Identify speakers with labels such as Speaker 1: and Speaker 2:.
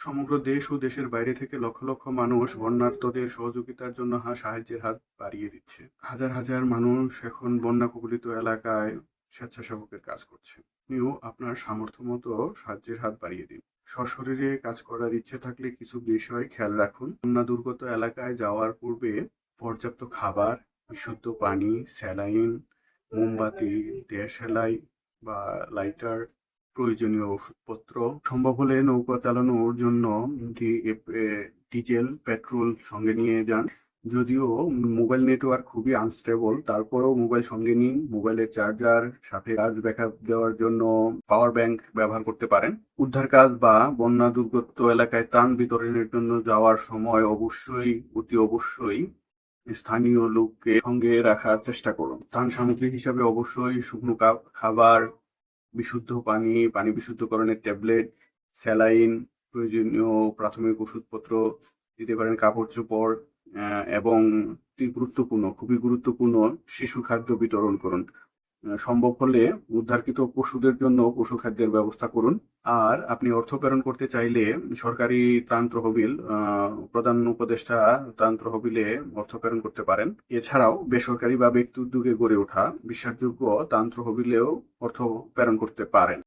Speaker 1: সমগ্র দেশ ও দেশের বাইরে থেকে লক্ষ লক্ষ মানুষ বন্যার্তদের সহযোগিতার জন্য সাহায্যের হাত বাড়িয়ে দিচ্ছে। হাজার হাজার মানুষ এখন বন্যা কবলিত এলাকায় স্বেচ্ছাসেবকের কাজ করছে। আপনিও আপনার সামর্থ্য মতো সাহায্যের হাত বাড়িয়ে দিন। সশরীরে কাজ করার ইচ্ছে থাকলে কিছু বিষয় খেয়াল রাখুন। বন্যা দুর্গত এলাকায় যাওয়ার পূর্বে পর্যাপ্ত খাবার, বিশুদ্ধ পানি, স্যালাইন, মোমবাতি, দেশলাই বা লাইটার, প্রয়োজনীয় ওষুধপত্র, সম্ভব হলে নৌকা চালানোর জন্য ডিজেল, পেট্রোল সঙ্গে নিয়ে যান। যদিও মোবাইল নেটওয়ার্ক খুবই আনস্টেবল, তারপরেও মোবাইল সঙ্গে নিন। মোবাইলের চার্জার, সাথে চার্জ ব্যাকআপ দেওয়ার জন্য পাওয়ার ব্যাংক ব্যবহার করতে পারেন। উদ্ধার কাজ বা বন্যা দুর্গত এলাকায় ত্রাণ বিতরণের জন্য যাওয়ার সময় অতি অবশ্যই স্থানীয় লোককে সঙ্গে রাখার চেষ্টা করুন। ত্রাণ সামগ্রী হিসাবে অবশ্যই শুকনো খাবার, বিশুদ্ধ পানি, পানি বিশুদ্ধকরণের ট্যাবলেট, স্যালাইন, প্রয়োজনীয় প্রাথমিক ওষুধপত্র দিতে পারেন, কাপড়-চোপড় এবং খুবই গুরুত্বপূর্ণ শিশু খাদ্য বিতরণ করুন। সম্ভব হলে উদ্ধারকৃত পশুদের জন্য পশু খাদ্যের ব্যবস্থা করুন। আর আপনি অর্থ প্রেরণ করতে চাইলে সরকারি ত্রাণ তহবিল, প্রধান উপদেষ্টা ত্রাণ তহবিলে অর্থ প্রেরণ করতে পারেন। এছাড়াও বেসরকারি বা ব্যক্তি উদ্যোগে গড়ে ওঠা বিশ্বাসযোগ্য ত্রাণ তহবিলেও অর্থ প্রেরণ করতে পারেন।